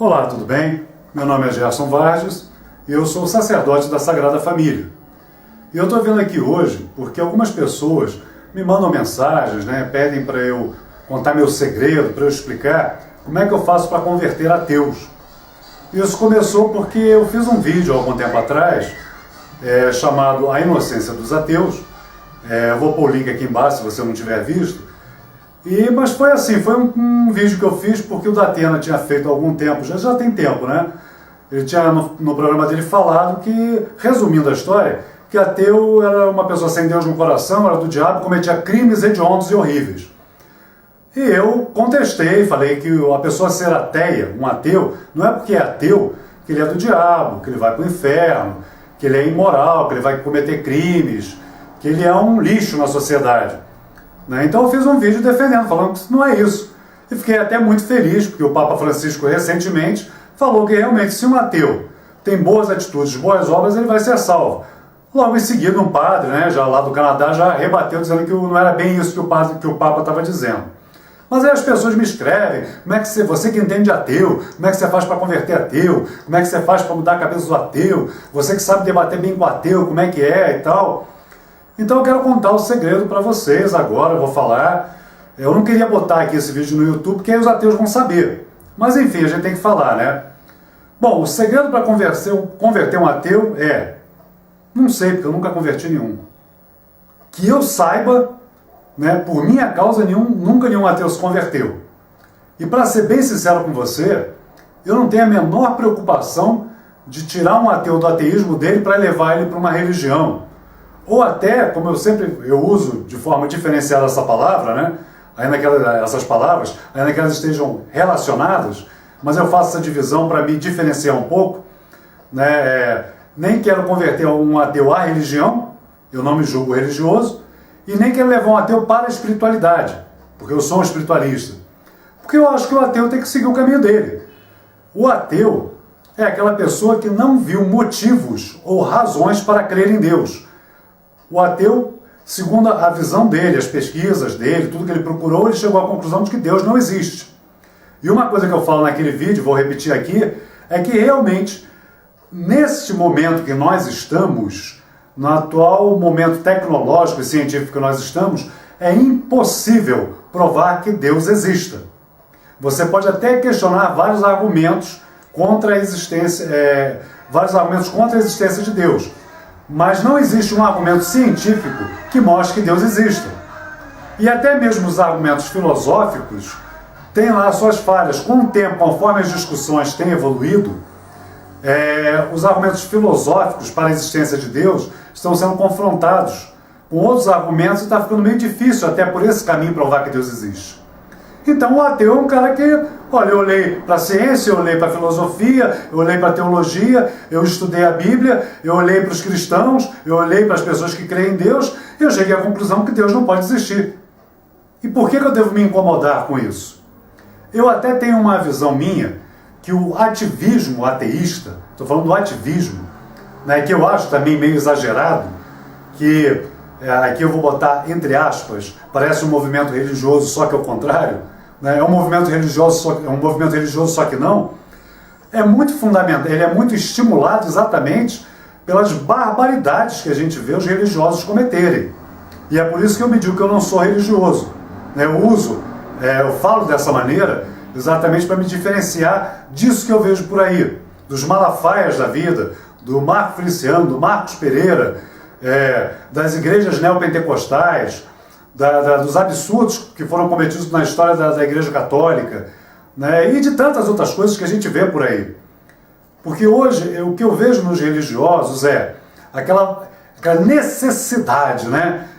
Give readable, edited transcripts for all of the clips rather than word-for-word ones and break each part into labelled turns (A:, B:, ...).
A: Olá, tudo bem? Meu nome é Gerson Vargas e eu sou sacerdote da Sagrada Família. E eu estou vindo aqui hoje porque algumas pessoas me mandam mensagens, pedem para eu contar meu segredo, para eu explicar como é que eu faço para converter ateus. Isso começou porque eu fiz um vídeo há algum tempo atrás chamado A Inocência dos Ateus. Eu vou pôr o link aqui embaixo se você não tiver visto. Mas foi assim, foi um vídeo que eu fiz porque o Datena tinha feito há algum tempo, já tem tempo, né? Ele tinha no programa dele falado que, resumindo a história, que ateu era uma pessoa sem Deus no coração, era do diabo, cometia crimes hediondos e horríveis. E eu contestei, falei que a pessoa ser ateia, um ateu, não é porque é ateu que ele é do diabo, que ele vai para o inferno, que ele é imoral, que ele vai cometer crimes, que ele é um lixo na sociedade. Então eu fiz um vídeo defendendo, falando que não é isso. E fiquei até muito feliz, porque o Papa Francisco recentemente falou que realmente se um ateu tem boas atitudes, boas obras, ele vai ser salvo. Logo em seguida um padre, já lá do Canadá, já rebateu dizendo que não era bem isso que o Papa estava dizendo. Mas aí as pessoas me escrevem, como é que você que entende de ateu, como é que você faz para converter ateu, como é que você faz para mudar a cabeça do ateu, você que sabe debater bem com o ateu, como é que é e tal. Então eu quero contar o segredo para vocês agora, eu vou falar. Eu não queria botar aqui esse vídeo no YouTube, porque aí os ateus vão saber. Mas enfim, a gente tem que falar, né? Bom, o segredo para converter um ateu não sei, porque eu nunca converti nenhum. Que eu saiba, por minha causa, nunca nenhum ateu se converteu. E para ser bem sincero com você, eu não tenho a menor preocupação de tirar um ateu do ateísmo dele para levar ele para uma religião. Ou até, como eu uso de forma diferenciada essa palavra, essas palavras, ainda que elas estejam relacionadas, mas eu faço essa divisão para me diferenciar um pouco. Nem quero converter um ateu à religião, eu não me julgo religioso, e nem quero levar um ateu para a espiritualidade, porque eu sou um espiritualista. Porque eu acho que o ateu tem que seguir o caminho dele. O ateu é aquela pessoa que não viu motivos ou razões para crer em Deus. O ateu, segundo a visão dele, as pesquisas dele, tudo que ele procurou, ele chegou à conclusão de que Deus não existe. E uma coisa que eu falo naquele vídeo, vou repetir aqui, é que realmente, neste momento que nós estamos, no atual momento tecnológico e científico que nós estamos, é impossível provar que Deus exista. Você pode até questionar vários argumentos contra a existência de Deus. Mas não existe um argumento científico que mostre que Deus exista. E até mesmo os argumentos filosóficos têm lá suas falhas. Com o tempo, conforme as discussões têm evoluído, os argumentos filosóficos para a existência de Deus estão sendo confrontados com outros argumentos e está ficando meio difícil até por esse caminho provar que Deus existe. Então o ateu é um cara que, eu olhei para a ciência, eu olhei para a filosofia, eu olhei para a teologia, eu estudei a Bíblia, eu olhei para os cristãos, eu olhei para as pessoas que creem em Deus e eu cheguei à conclusão que Deus não pode existir. E por que eu devo me incomodar com isso? Eu até tenho uma visão minha que o ativismo ateísta, estou falando do ativismo, que eu acho também meio exagerado, que aqui eu vou botar entre aspas, parece um movimento religioso, só que ao contrário, é um movimento religioso, só que não, é muito fundamental, ele é muito estimulado exatamente pelas barbaridades que a gente vê os religiosos cometerem. E é por isso que eu me digo que eu não sou religioso. Eu falo dessa maneira exatamente para me diferenciar disso que eu vejo por aí, dos malafaias da vida, do Marco Feliciano, do Marcos Pereira, das igrejas neopentecostais, dos absurdos que foram cometidos na história da Igreja Católica, e de tantas outras coisas que a gente vê por aí. Porque hoje o que eu vejo nos religiosos é aquela necessidade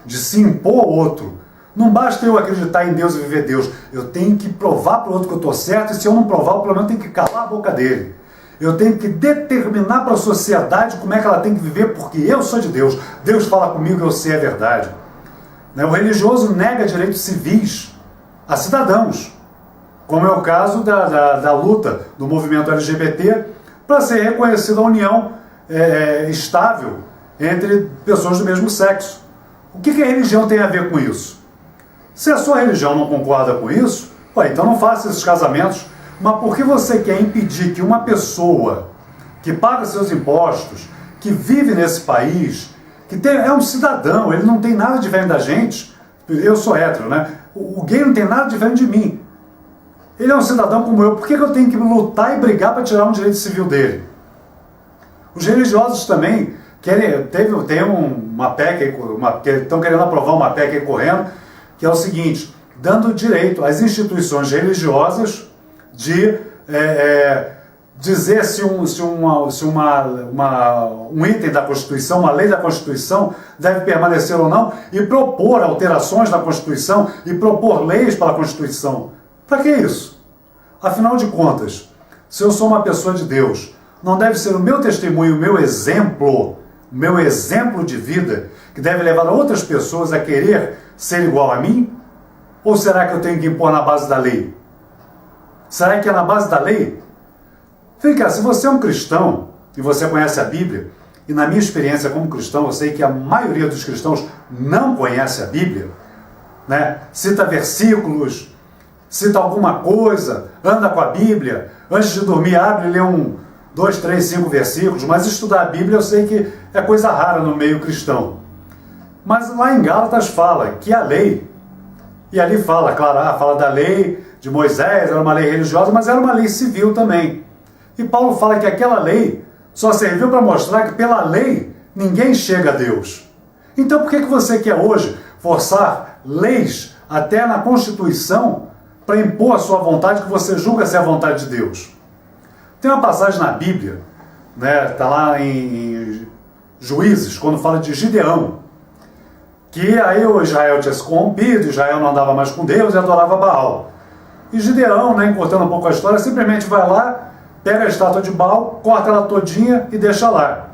A: de se impor ao outro. Não basta eu acreditar em Deus e viver Deus, eu tenho que provar para o outro que eu estou certo, e se eu não provar, pelo menos eu tenho que calar a boca dele. Eu tenho que determinar para a sociedade como é que ela tem que viver, porque eu sou de Deus. Deus fala comigo e eu sei a verdade. O religioso nega direitos civis a cidadãos, como é o caso da luta do movimento LGBT para ser reconhecida a união estável entre pessoas do mesmo sexo. O que a religião tem a ver com isso? Se a sua religião não concorda com isso, então não faça esses casamentos. Mas por que você quer impedir que uma pessoa que paga seus impostos, que vive nesse país, é um cidadão, ele não tem nada diferente da gente, eu sou hétero, né? O gay não tem nada diferente de mim. Ele é um cidadão como eu, por que eu tenho que lutar e brigar para tirar um direito civil dele? Os religiosos também tem uma PEC, que estão querendo aprovar uma PEC aí correndo, que é o seguinte, dando direito às instituições religiosas de dizer se um item da Constituição, uma lei da Constituição deve permanecer ou não, e propor alterações na Constituição e propor leis para a Constituição. Para que isso? Afinal de contas, se eu sou uma pessoa de Deus, não deve ser o meu testemunho, o meu exemplo de vida, que deve levar outras pessoas a querer ser igual a mim? Ou será que eu tenho que impor na base da lei? Será que é na base da lei? Vem cá, se você é um cristão e você conhece a Bíblia, e na minha experiência como cristão, eu sei que a maioria dos cristãos não conhece a Bíblia, né? Cita versículos, cita alguma coisa, anda com a Bíblia, antes de dormir abre e lê 2, 3, 5 versículos, mas estudar a Bíblia eu sei que é coisa rara no meio cristão. Mas lá em Gálatas fala que a lei, e ali fala, claro, fala da lei de Moisés, era uma lei religiosa, mas era uma lei civil também. E Paulo fala que aquela lei só serviu para mostrar que pela lei ninguém chega a Deus. Então por que você quer hoje forçar leis até na Constituição para impor a sua vontade que você julga ser a vontade de Deus? Tem uma passagem na Bíblia, né, tá lá em Juízes, quando fala de Gideão, que aí o Israel tinha se corrompido, Israel não andava mais com Deus e adorava Baal. E Gideão, né, encurtando um pouco a história, simplesmente vai lá, pega a estátua de Baal, corta ela todinha e deixa lá.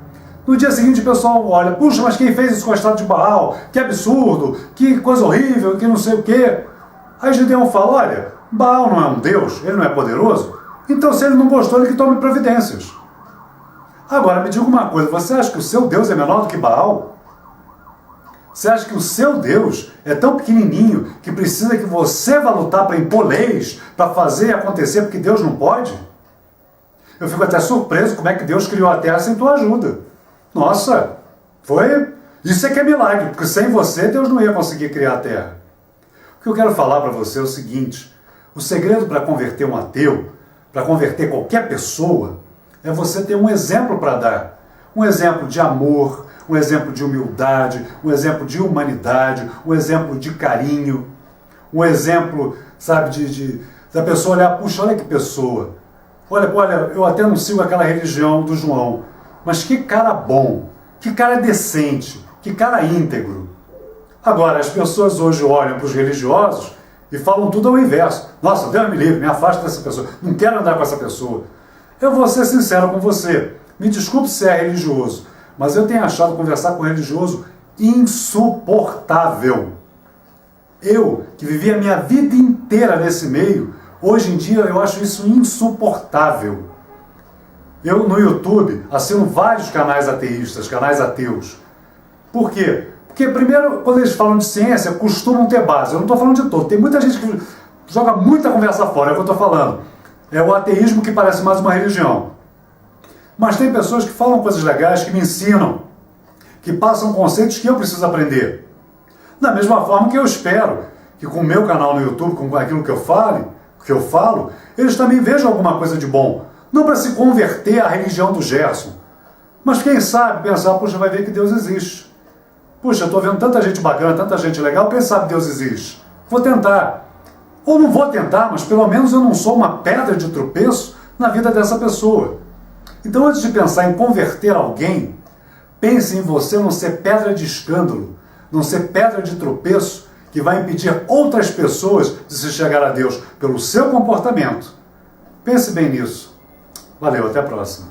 A: No dia seguinte o pessoal olha, puxa, mas quem fez isso com a estátua de Baal? Que absurdo, que coisa horrível, que não sei o quê. Aí Gideão fala, olha, Baal não é um Deus, ele não é poderoso, então se ele não gostou, ele que tome providências. Agora, me diga uma coisa, você acha que o seu Deus é menor do que Baal? Você acha que o seu Deus é tão pequenininho que precisa que você vá lutar para impor leis, para fazer acontecer porque Deus não pode? Eu fico até surpreso como é que Deus criou a Terra sem tua ajuda. Nossa, isso é que é milagre, porque sem você Deus não ia conseguir criar a Terra. O que eu quero falar para você é o seguinte, o segredo para converter um ateu, para converter qualquer pessoa, é você ter um exemplo para dar. Um exemplo de amor, um exemplo de humildade, um exemplo de humanidade, um exemplo de carinho, um exemplo, sabe, da pessoa olhar, puxa, olha que pessoa. Olha, eu até não sigo aquela religião do João, mas que cara bom, que cara decente, que cara íntegro. Agora, as pessoas hoje olham para os religiosos e falam tudo ao inverso. Nossa, Deus me livre, me afasta dessa pessoa, não quero andar com essa pessoa. Eu vou ser sincero com você, me desculpe se é religioso, mas eu tenho achado conversar com religioso insuportável. Eu, que vivi a minha vida inteira nesse meio, hoje em dia eu acho isso insuportável. Eu, no YouTube, assino vários canais ateístas, canais ateus. Por quê? Porque, primeiro, quando eles falam de ciência, costumam ter base. Eu não estou falando de todo. Tem muita gente que joga muita conversa fora, é o que eu estou falando. É o ateísmo que parece mais uma religião. Mas tem pessoas que falam coisas legais, que me ensinam, que passam conceitos que eu preciso aprender. Da mesma forma que eu espero que com o meu canal no YouTube, com aquilo que eu falo, eles também vejam alguma coisa de bom. Não para se converter à religião do Gerson, mas quem sabe pensar, puxa, vai ver que Deus existe. Puxa, eu estou vendo tanta gente bacana, tanta gente legal, quem sabe Deus existe? Vou tentar. Ou não vou tentar, mas pelo menos eu não sou uma pedra de tropeço na vida dessa pessoa. Então, antes de pensar em converter alguém, pense em você não ser pedra de escândalo, não ser pedra de tropeço que vai impedir outras pessoas de se chegar a Deus pelo seu comportamento. Pense bem nisso. Valeu, até a próxima.